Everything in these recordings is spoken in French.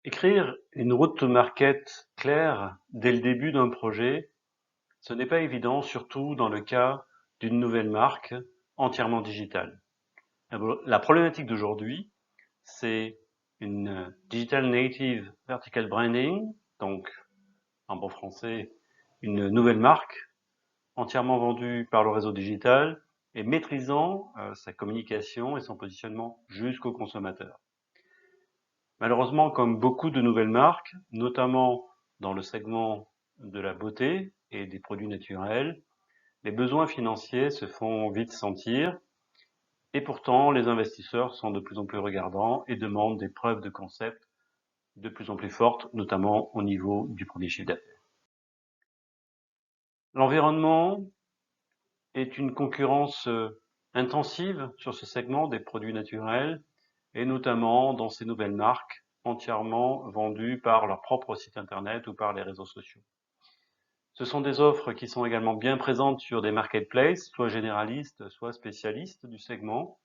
Écrire une route to market claire dès le début d'un projet, ce n'est pas évident, surtout dans le cas d'une nouvelle marque entièrement digitale. La problématique d'aujourd'hui, c'est une digital native vertical branding, donc en bon français, une nouvelle marque entièrement vendue par le réseau digital et maîtrisant sa communication et son positionnement jusqu'au consommateur. Malheureusement, comme beaucoup de nouvelles marques, notamment dans le segment de la beauté et des produits naturels, les besoins financiers se font vite sentir et pourtant les investisseurs sont de plus en plus regardants et demandent des preuves de concept de plus en plus fortes, notamment au niveau du premier chiffre d'affaires. L'environnement est une concurrence intensive sur ce segment des produits naturels et notamment dans ces nouvelles marques entièrement vendues par leur propre site internet ou par les réseaux sociaux. Ce sont des offres qui sont également bien présentes sur des marketplaces, soit généralistes, soit spécialistes du segment,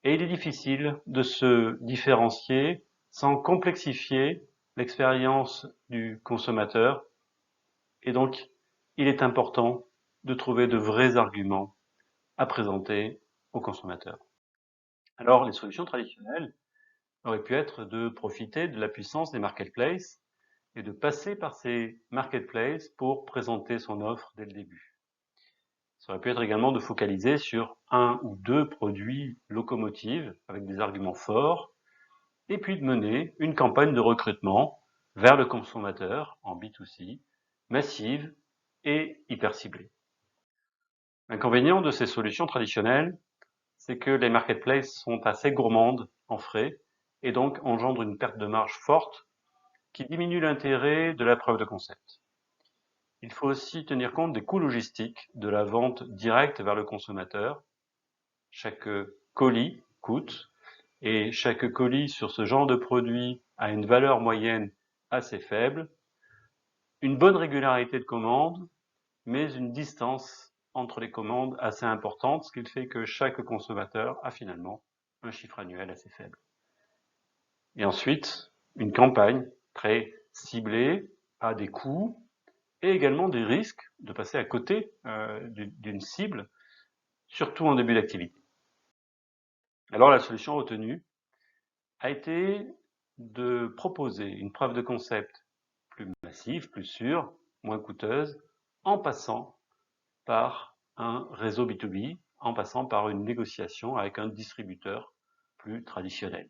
et il est difficile de se différencier sans complexifier l'expérience du consommateur, et donc il est important de trouver de vrais arguments à présenter aux consommateurs. Alors les solutions traditionnelles aurait pu être de profiter de la puissance des marketplaces et de passer par ces marketplaces pour présenter son offre dès le début. Ça aurait pu être également de focaliser sur un ou deux produits locomotives avec des arguments forts et puis de mener une campagne de recrutement vers le consommateur en B2C, massive et hyper ciblée. L'inconvénient de ces solutions traditionnelles, c'est que les marketplaces sont assez gourmandes en frais et donc engendrent une perte de marge forte qui diminue l'intérêt de la preuve de concept. Il faut aussi tenir compte des coûts logistiques de la vente directe vers le consommateur. Chaque colis coûte et chaque colis sur ce genre de produit a une valeur moyenne assez faible, une bonne régularité de commande, mais une distance entre les commandes assez importante, ce qui fait que chaque consommateur a finalement un chiffre annuel assez faible. Et ensuite, une campagne très ciblée a des coûts et également des risques de passer à côté d'une cible, surtout en début d'activité. Alors la solution retenue a été de proposer une preuve de concept plus massive, plus sûre, moins coûteuse, en passant par un réseau B2B, en passant par une négociation avec un distributeur plus traditionnel.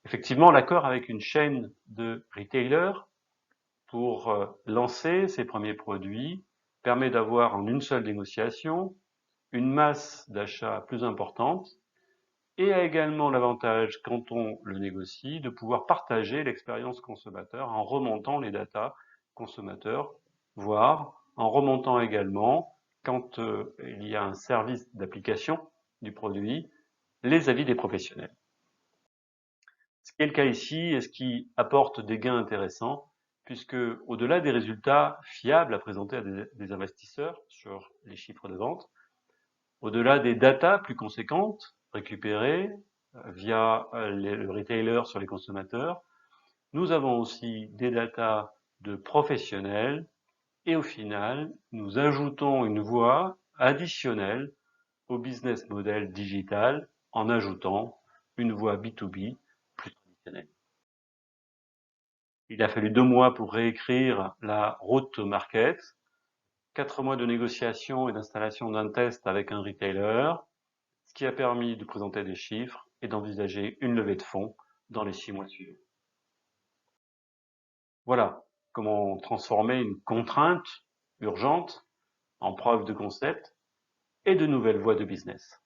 Effectivement, l'accord avec une chaîne de retailers pour lancer ses premiers produits permet d'avoir en une seule négociation une masse d'achat plus importante et a également l'avantage, quand on le négocie, de pouvoir partager l'expérience consommateur en remontant les datas consommateurs, voire en remontant également, quand il y a un service d'application du produit, les avis des professionnels. Ce qui est le cas ici et ce qui apporte des gains intéressants, puisque au-delà des résultats fiables à présenter à des investisseurs sur les chiffres de vente, au-delà des datas plus conséquentes récupérées via le retailer sur les consommateurs, nous avons aussi des datas de professionnels et au final, nous ajoutons une voie additionnelle au business model digital en ajoutant une voie B2B plus traditionnelle. Il a fallu 2 mois pour réécrire la route to market, 4 mois de négociation et d'installation d'un test avec un retailer, ce qui a permis de présenter des chiffres et d'envisager une levée de fonds dans les 6 mois suivants. Voilà comment transformer une contrainte urgente en preuve de concept et de nouvelles voies de business.